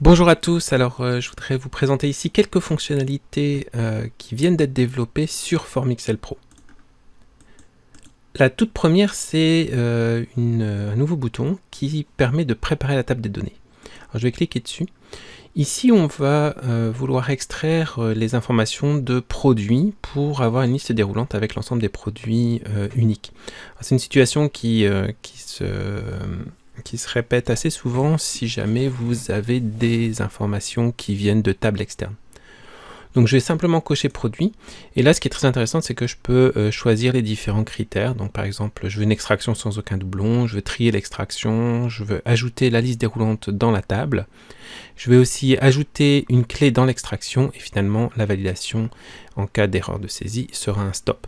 Bonjour à tous, alors je voudrais vous présenter ici quelques fonctionnalités qui viennent d'être développées sur Formixel Pro. La toute première, c'est un nouveau bouton qui permet de préparer la table des données. Alors, je vais cliquer dessus. Ici, on va vouloir extraire les informations de produits pour avoir une liste déroulante avec l'ensemble des produits uniques. C'est une situation qui se répète assez souvent si jamais vous avez des informations qui viennent de tables externes. Donc je vais simplement cocher produit, et là ce qui est très intéressant, c'est que je peux choisir les différents critères. Donc par exemple, je veux une extraction sans aucun doublon, je veux trier l'extraction, je veux ajouter la liste déroulante dans la table, je vais aussi ajouter une clé dans l'extraction, et finalement la validation en cas d'erreur de saisie sera un stop.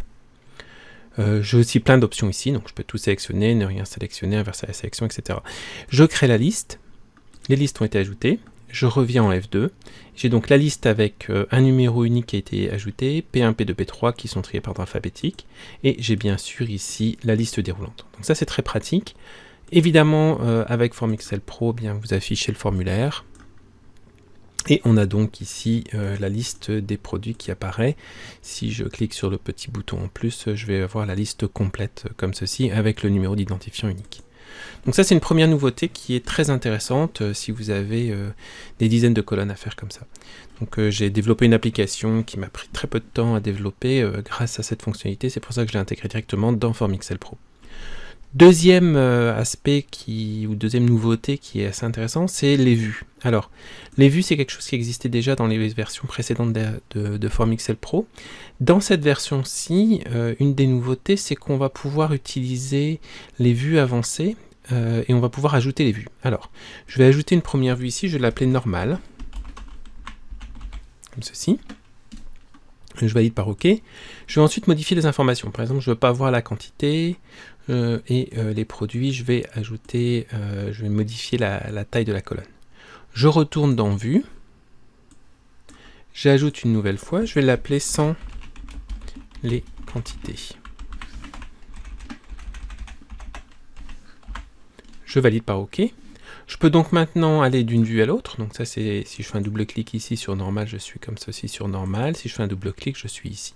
J'ai aussi plein d'options ici, donc je peux tout sélectionner, ne rien sélectionner, inverser la sélection, etc. Je crée la liste, les listes ont été ajoutées, je reviens en F2, j'ai donc la liste avec un numéro unique qui a été ajouté, P1, P2, P3 qui sont triés par ordre alphabétique, et j'ai bien sûr ici la liste déroulante. Donc ça c'est très pratique. Évidemment avec Formixel Pro, bien, vous affichez le formulaire, et on a donc ici la liste des produits qui apparaît. Si je clique sur le petit bouton en plus, je vais avoir la liste complète comme ceci, avec le numéro d'identifiant unique. Donc ça c'est une première nouveauté qui est très intéressante si vous avez des dizaines de colonnes à faire comme ça. Donc j'ai développé une application qui m'a pris très peu de temps à développer grâce à cette fonctionnalité, c'est pour ça que je l'ai intégrée directement dans Formixel Pro. Deuxième aspect ou deuxième nouveauté qui est assez intéressant, c'est les vues. Alors, les vues, c'est quelque chose qui existait déjà dans les versions précédentes de Formixel Pro. Dans cette version-ci, une des nouveautés, c'est qu'on va pouvoir utiliser les vues avancées et on va pouvoir ajouter les vues. Alors, je vais ajouter une première vue ici, je vais l'appeler normale, comme ceci. Je valide par OK. Je vais ensuite modifier les informations. Par exemple, je ne veux pas voir la quantité et les produits. Je vais ajouter, je vais modifier la taille de la colonne. Je retourne dans Vue. J'ajoute une nouvelle fois. Je vais l'appeler sans les quantités. Je valide par OK. Je peux donc maintenant aller d'une vue à l'autre. Donc ça c'est, si je fais un double-clic ici sur normal, je suis comme ceci sur normal. Si je fais un double-clic, je suis ici.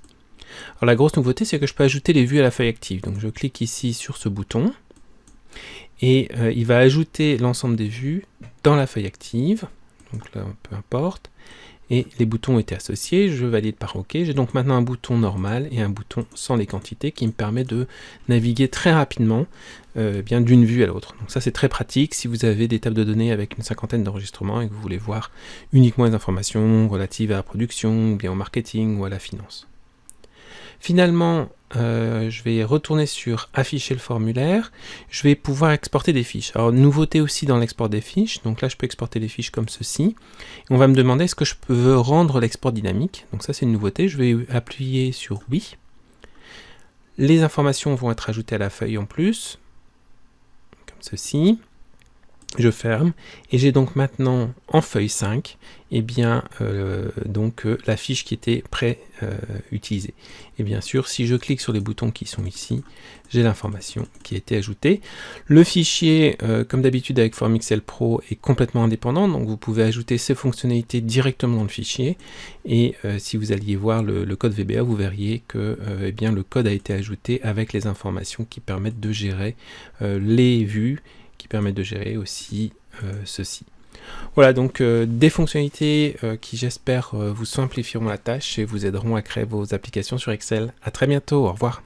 Alors la grosse nouveauté, c'est que je peux ajouter les vues à la feuille active. Donc je clique ici sur ce bouton et il va ajouter l'ensemble des vues dans la feuille active. Donc là, peu importe. Et les boutons ont été associés, je valide par OK. J'ai donc maintenant un bouton normal et un bouton sans les quantités qui me permet de naviguer très rapidement bien d'une vue à l'autre. Donc ça c'est très pratique si vous avez des tables de données avec une cinquantaine d'enregistrements et que vous voulez voir uniquement les informations relatives à la production, ou bien au marketing ou à la finance. Finalement, je vais retourner sur afficher le formulaire. Je vais pouvoir exporter des fiches. Alors, nouveauté aussi dans l'export des fiches. Donc là, je peux exporter les fiches comme ceci. On va me demander est-ce que je veux rendre l'export dynamique. Donc ça, c'est une nouveauté. Je vais appuyer sur oui. Les informations vont être ajoutées à la feuille en plus, comme ceci. Je ferme et j'ai donc maintenant en feuille 5 la fiche qui était utilisée. Et bien sûr, si je clique sur les boutons qui sont ici, j'ai l'information qui a été ajoutée. Le fichier, comme d'habitude avec Formixel Pro, est complètement indépendant, donc vous pouvez ajouter ces fonctionnalités directement dans le fichier. Et si vous alliez voir le code VBA, vous verriez que le code a été ajouté avec les informations qui permettent de gérer les vues, qui permettent de gérer aussi ceci. Voilà donc des fonctionnalités qui j'espère vous simplifieront la tâche et vous aideront à créer vos applications sur Excel. À très bientôt, au revoir.